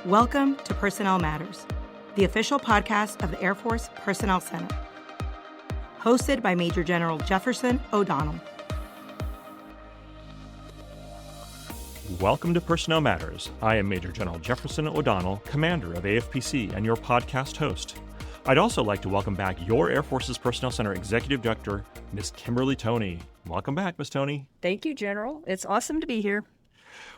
Welcome to Personnel Matters, the official podcast of the Air Force Personnel Center. Hosted by Major General Jefferson O'Donnell. Welcome to Personnel Matters. I am Major General Jefferson O'Donnell, Commander of AFPC and your podcast host. I'd also like to welcome back your Air Force's Personnel Center Executive Director, Ms. Kimberly Toney. Welcome back, Ms. Toney. Thank you, General. It's awesome to be here.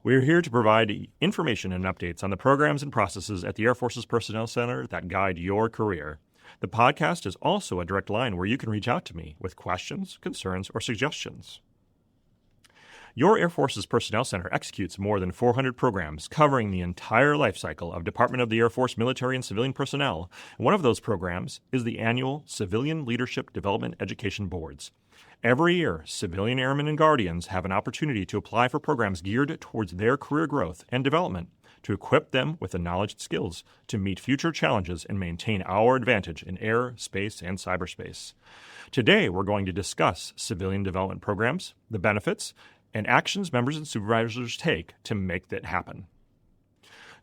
We're here to provide information and updates on the programs and processes at the Air Force's Personnel Center that guide your career. The podcast is also a direct line where you can reach out to me with questions, concerns, or suggestions. Your Air Force's Personnel Center executes more than 400 programs covering the entire life cycle of Department of the Air Force military and civilian personnel. One of those programs is the annual Civilian Leadership Development Education Boards. Every year, civilian airmen and guardians have an opportunity to apply for programs geared towards their career growth and development to equip them with the knowledge and skills to meet future challenges and maintain our advantage in air, space, and cyberspace. Today, we're going to discuss civilian development programs, the benefits, and actions members and supervisors take to make that happen.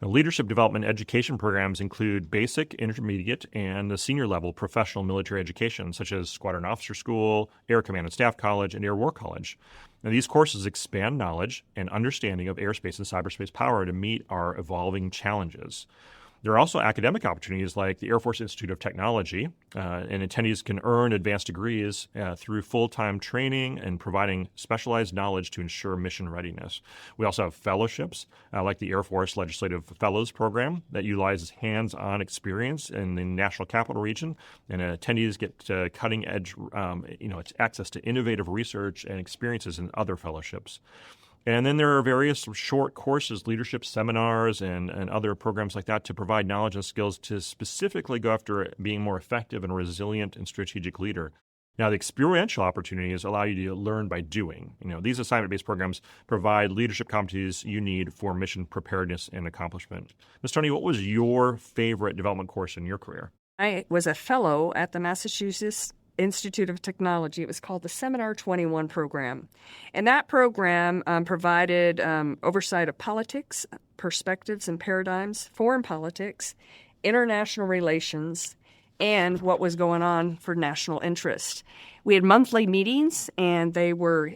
Now, leadership development education programs include basic, intermediate, and the senior level professional military education, such as Squadron Officer School, Air Command and Staff College, and Air War College. Now, these courses expand knowledge and understanding of airspace and cyberspace power to meet our evolving challenges. There are also academic opportunities like the Air Force Institute of Technology, and attendees can earn advanced degrees through full-time training and providing specialized knowledge to ensure mission readiness. We also have fellowships like the Air Force Legislative Fellows Program that utilizes hands-on experience in the National Capital Region, and attendees get cutting-edge access to innovative research and experiences in other fellowships. And then there are various short courses, leadership seminars, and other programs like that to provide knowledge and skills to specifically go after being more effective and resilient and strategic leader. Now, the experiential opportunities allow you to learn by doing. These assignment-based programs provide leadership competencies you need for mission preparedness and accomplishment. Ms. Toney, what was your favorite development course in your career? I was a fellow at the Massachusetts Institute of Technology. It was called the Seminar 21 program. And that program provided oversight of politics, perspectives and paradigms, foreign politics, international relations, and what was going on for national interest. We had monthly meetings, and they were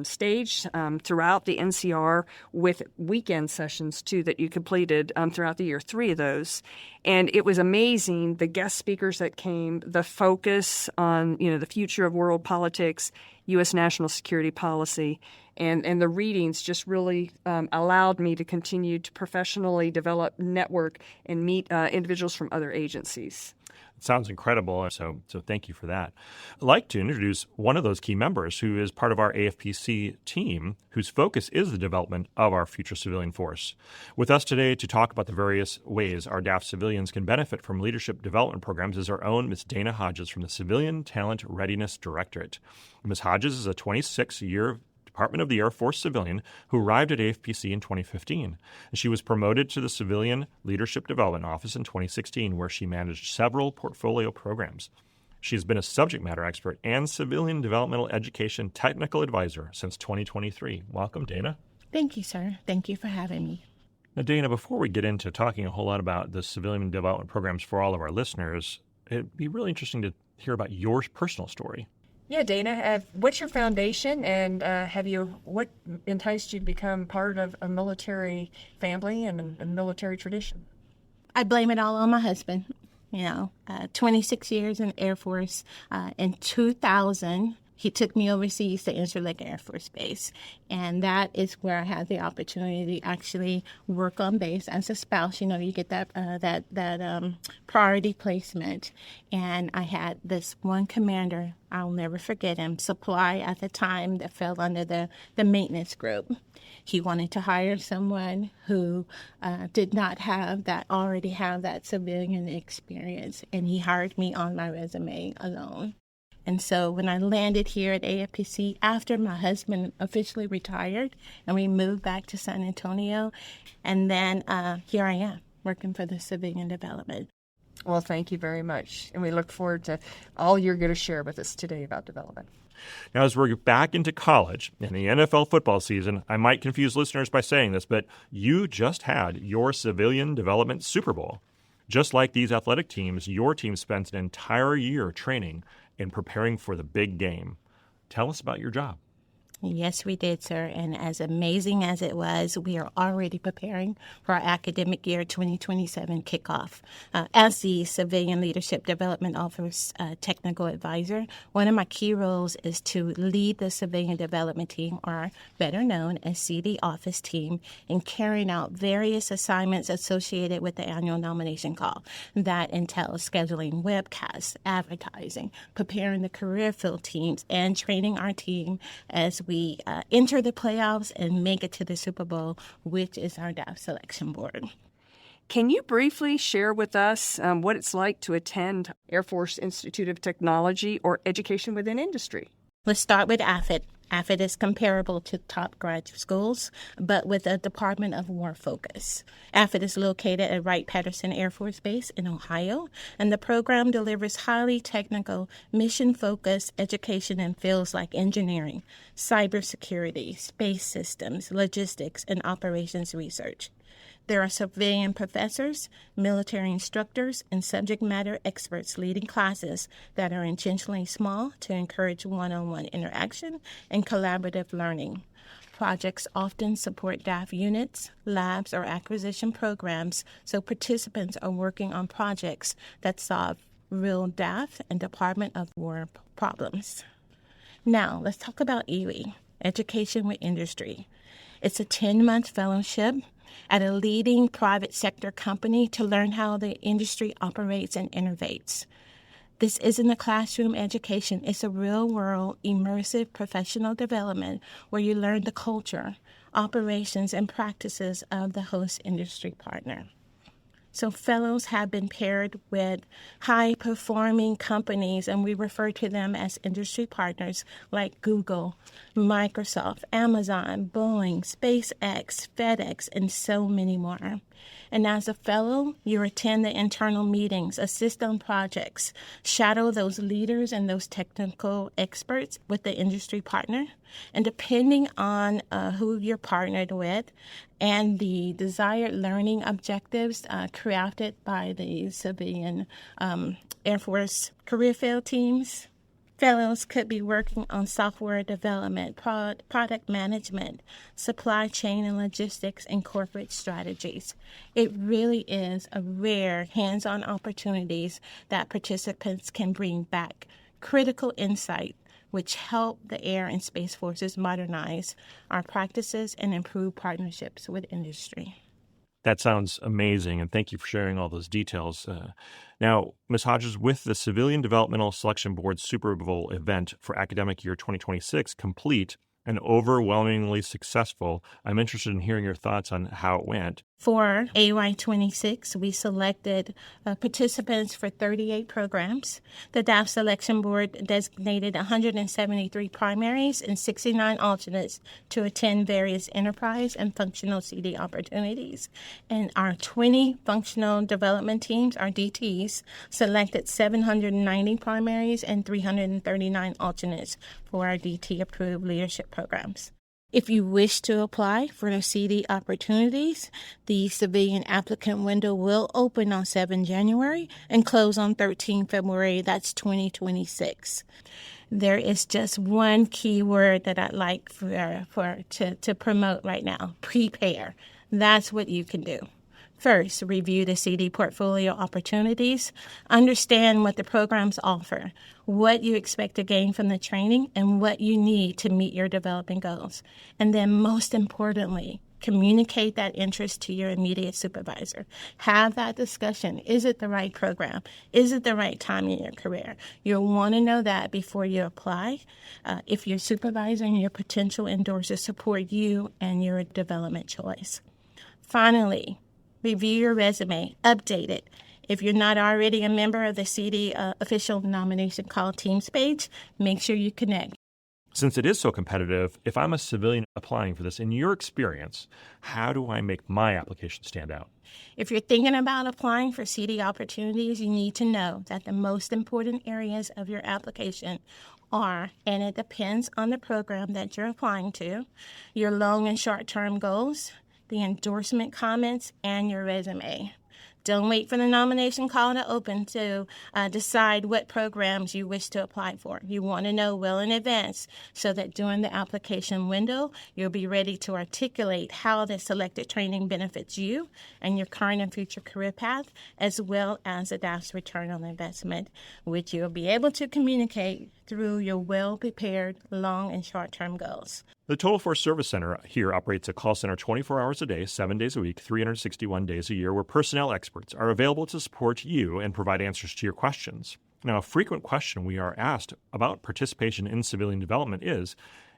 staged throughout the NCR with weekend sessions, too, that you completed throughout the year, 3 of those. And it was amazing, the guest speakers that came, the focus on, the future of world politics, U.S. national security policy, and the readings just really allowed me to continue to professionally develop, network, and meet individuals from other agencies. It sounds incredible, so thank you for that. I'd like to introduce one of those key members who is part of our AFPC team, whose focus is the development of our future civilian force. With us today to talk about the various ways our DAF civilians can benefit from leadership development programs is our own Ms. Dana Hodges from the Civilian Talent Readiness Directorate. Ms. Hodges is a 26-year Department of the Air Force civilian who arrived at AFPC in 2015. She was promoted to the Civilian Leadership Development Office in 2016, where she managed several portfolio programs. She has been a subject matter expert and civilian developmental education technical advisor since 2023. Welcome, Dana. Thank you, sir. Thank you for having me. Now, Dana, before we get into talking a whole lot about the civilian development programs for all of our listeners, it'd be really interesting to hear about your personal story. Yeah, Dana, what's your foundation, and what enticed you to become part of a military family and a military tradition? I blame it all on my husband. 26 years in the Air Force. In 2000, he took me overseas to Interlake Air Force Base, and that is where I had the opportunity to actually work on base as a spouse. You get that priority placement, and I had this one commander, I'll never forget him, supply at the time that fell under the maintenance group. He wanted to hire someone who did not already have that civilian experience, and he hired me on my resume alone. And so when I landed here at AFPC, after my husband officially retired, and we moved back to San Antonio, and then here I am working for the Civilian Development. Well, thank you very much. And we look forward to all you're going to share with us today about development. Now, as we're back into college and the NFL football season, I might confuse listeners by saying this, but you just had your Civilian Development Super Bowl. Just like these athletic teams, your team spent an entire year training and preparing for the big game. Tell us about your job. Yes, we did, sir. And as amazing as it was, we are already preparing for our academic year 2027 kickoff. As the Civilian Leadership Development Office Technical Advisor, one of my key roles is to lead the Civilian Development Team, or better known as CD Office Team, in carrying out various assignments associated with the annual nomination call. That entails scheduling webcasts, advertising, preparing the career field teams, and training our team as we enter the playoffs and make it to the Super Bowl, which is our DAF selection board. Can you briefly share with us what it's like to attend Air Force Institute of Technology or Education Within Industry? Let's start with AFIT. AFIT is comparable to top graduate schools, but with a Department of War focus. AFIT is located at Wright-Patterson Air Force Base in Ohio, and the program delivers highly technical, mission-focused education in fields like engineering, cybersecurity, space systems, logistics, and operations research. There are civilian professors, military instructors, and subject matter experts leading classes that are intentionally small to encourage one-on-one interaction and collaborative learning. Projects often support DAF units, labs, or acquisition programs, so participants are working on projects that solve real DAF and Department of War problems. Now, let's talk about EWE, Education with Industry. It's a 10-month fellowship at a leading private sector company to learn how the industry operates and innovates. This isn't a classroom education. It's a real-world, immersive professional development where you learn the culture, operations, and practices of the host industry partner. So fellows have been paired with high-performing companies, and we refer to them as industry partners like Google, Microsoft, Amazon, Boeing, SpaceX, FedEx, and so many more. And as a fellow, you attend the internal meetings, assist on projects, shadow those leaders and those technical experts with the industry partner. And depending on who you're partnered with and the desired learning objectives crafted by the Civilian Air Force career field teams, fellows could be working on software development, product management, supply chain and logistics, and corporate strategies. It really is a rare hands-on opportunities that participants can bring back critical insight, which help the Air and Space Forces modernize our practices and improve partnerships with industry. That sounds amazing, and thank you for sharing all those details. Now, Ms. Hodges, with the Civilian Developmental Selection Board Super Bowl event for academic year 2026 complete and overwhelmingly successful, I'm interested in hearing your thoughts on how it went. For AY26, we selected participants for 38 programs. The DAF Selection Board designated 173 primaries and 69 alternates to attend various enterprise and functional CD opportunities. And our 20 functional development teams, our DTs, selected 790 primaries and 339 alternates for our DT-approved leadership programs. If you wish to apply for the CD opportunities, the civilian applicant window will open on 7 January and close on 13 February. That's 2026. There is just one key word that I'd like to promote right now: prepare. That's what you can do. First, review the CD portfolio opportunities, understand what the programs offer, what you expect to gain from the training, and what you need to meet your development goals. And then most importantly, communicate that interest to your immediate supervisor. Have that discussion. Is it the right program? Is it the right time in your career? You'll want to know that before you apply. If your supervisor and your potential endorsers support you and your development choice. Finally, review your resume, update it. If you're not already a member of the CD official nomination call teams page, make sure you connect. Since it is so competitive, if I'm a civilian applying for this, in your experience, how do I make my application stand out? If you're thinking about applying for CD opportunities, you need to know that the most important areas of your application are, and it depends on the program that you're applying to, your long and short-term goals, the endorsement comments, and your resume. Don't wait for the nomination call to open to decide what programs you wish to apply for. You want to know well in advance so that during the application window, you'll be ready to articulate how the selected training benefits you and your current and future career path, as well as the DAF's return on investment, which you'll be able to communicate through your well-prepared long and short-term goals. The Total Force Service Center here operates a call center 24 hours a day, 7 days a week, 361 days a year, where personnel experts are available to support you and provide answers to your questions. Now, a frequent question we are asked about participation in civilian development is,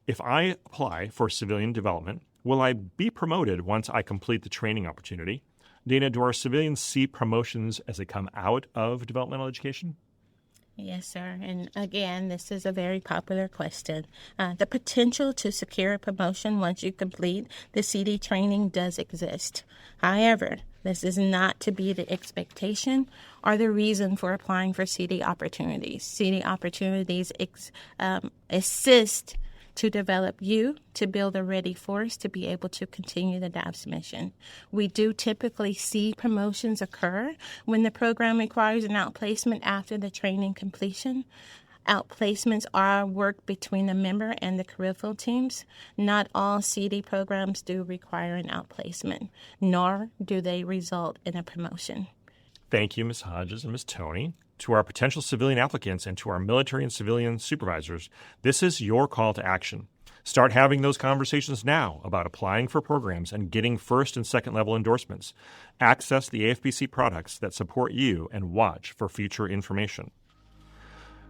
if I apply for civilian development, will I be promoted once I complete the training opportunity? Dana, do our civilians see promotions as they come out of developmental education? Yes, sir. And again, this is a very popular question. The potential to secure a promotion once you complete the CD training does exist. However, this is not to be the expectation or the reason for applying for CD opportunities. CD opportunities assist to develop you to build a ready force to be able to continue the DAF's mission. We do typically see promotions occur when the program requires an outplacement after the training completion. Outplacements are work between the member and the career field teams. Not all CD programs do require an outplacement, nor do they result in a promotion. Thank you, Ms. Hodges and Ms. Toney. To our potential civilian applicants and to our military and civilian supervisors, this is your call to action. Start having those conversations now about applying for programs and getting first and second level endorsements. Access the AFPC products that support you and watch for future information.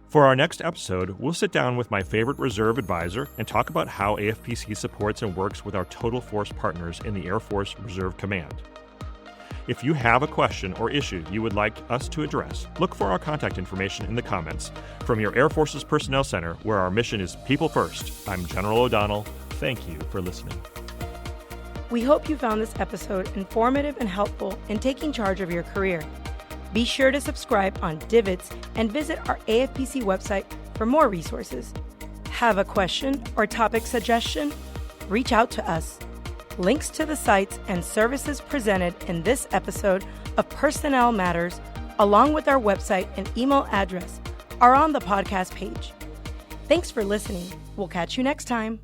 For our next episode, we'll sit down with my favorite reserve advisor and talk about how AFPC supports and works with our Total Force partners in the Air Force Reserve Command. If you have a question or issue you would like us to address, look for our contact information in the comments. From your Air Force's Personnel Center, where our mission is people first, I'm General O'Donnell. Thank you for listening. We hope you found this episode informative and helpful in taking charge of your career. Be sure to subscribe on Divots and visit our AFPC website for more resources. Have a question or topic suggestion? Reach out to us. Links to the sites and services presented in this episode of Personnel Matters, along with our website and email address, are on the podcast page. Thanks for listening. We'll catch you next time.